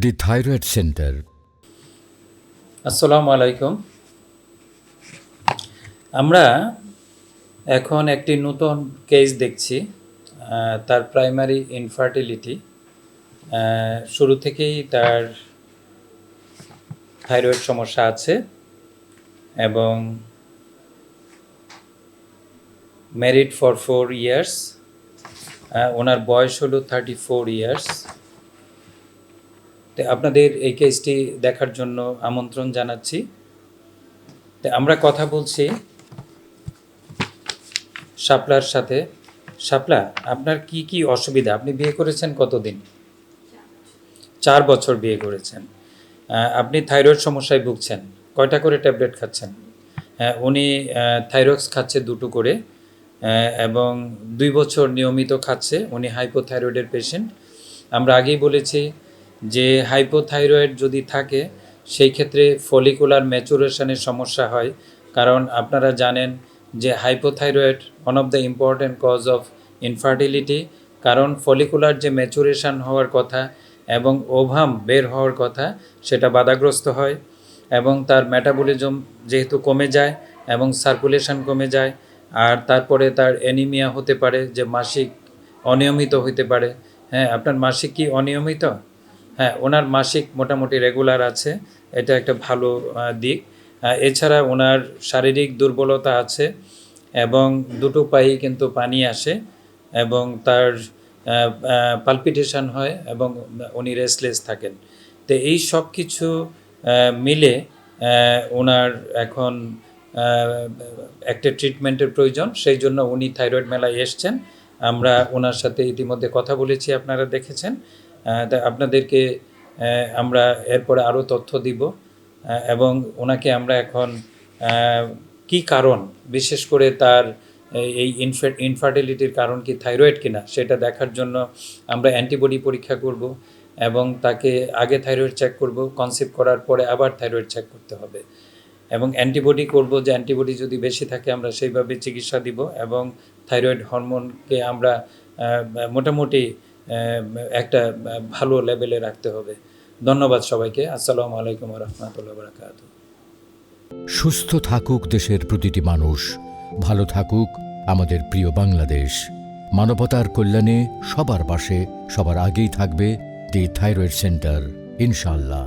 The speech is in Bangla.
দি থাইরয়েড সেন্টার। আসসালামু আলাইকুম। আমরা এখন একটি নতুন কেস দেখছি। তার প্রাইমারি ইনফার্টিলিটি। শুরু থেকেই তার থাইরয়েড সমস্যা আছে এবং ম্যারিড ফর 4 ইয়ার্স। ওনার বয়স হলো 34 ইয়ার্স। তো আপনাদের এই কেসটি দেখার জন্য আমন্ত্রণ জানাচ্ছি। তো আমরা কথা বলছি শাপলার সাথে। শাপলা, আপনার কি কি অসুবিধা? আপনি বিয়ে করেছেন কতদিন? 4 বছর বিয়ে করেছেন। আপনি থাইরয়েড সমস্যায় ভুগছেন। কয়টা করে ট্যাবলেট খাচ্ছেন? উনি থাইরক্স খাচ্ছে 2টো করে এবং 2 বছর নিয়মিত খাচ্ছে। উনি হাইপোথাইরয়েডের পেশেন্ট। আমরা আগেই বলেছি যে হাইপোথাইরয়েড যদি থাকে সেই ক্ষেত্রে ফলিকুলার ম্যাচুরেশনের সমস্যা হয়। কারণ আপনারা জানেন যে hypothyroid one of the important cause of infertility. কারণ ফলিকুলার যে ম্যাচুরেশন হওয়ার কথা এবং ওভাম বের হওয়ার কথা সেটা বাধাগ্রস্ত হয় এবং তার মেটাবলিজম যেহেতু কমে যায় এবং সার্কুলেশন কমে যায়, আর তারপরে তার অ্যানিমিয়া হতে পারে, যে মাসিক অনিয়মিত হতে পারে। হ্যাঁ, আপনার মাসিক কি অনিয়মিত? হ্যাঁ, ওনার মাসিক মোটামুটি রেগুলার আছে, এটা একটা ভালো দিক। এছাড়া ওনার শারীরিক দুর্বলতা আছে এবং 2টো পায়েই কিন্তু পানি আসে এবং তার পালপিটেশন হয় এবং উনি রেস্টলেস থাকেন। তো এই সব কিছু মিলে ওনার এখন একটা ট্রিটমেন্টের প্রয়োজন। সেই জন্য উনি থাইরয়েড মেলায় এসছেন। আমরা ওনার সাথে ইতিমধ্যে কথা বলেছি, আপনারা দেখেছেন। আপনাদেরকে আমরা এরপরে আরও তথ্য দিব এবং ওনাকে আমরা এখন কি কারণ, বিশেষ করে তার এই ইনফার্টিলিটির কারণ কি থাইরয়েড কিনা সেটা দেখার জন্য আমরা অ্যান্টিবডি পরীক্ষা করব এবং তাকে আগে থাইরয়েড চেক করব, কনসিভ করার পরে আবার থাইরয়েড চেক করতে হবে এবং অ্যান্টিবডি করব, যে অ্যান্টিবডি যদি বেশি থাকে আমরা সেইভাবে চিকিৎসা দিব এবং থাইরয়েড হরমোনকে আমরা মোটামুটি একটা ভালো লেভেলে রাখতে হবে। ধন্যবাদ সবাইকে। আসসালামু আলাইকুম ওয়া রাহমাতুল্লাহি ওয়া বারাকাতুহু। সুস্থ থাকুক দেশের প্রতিটি মানুষ, ভালো থাকুক আমাদের প্রিয় বাংলাদেশ। মানবতার কল্যাণে সবার পাশে সবার আগেই থাকবে দি থাইরয়েড সেন্টার, ইনশাআল্লাহ।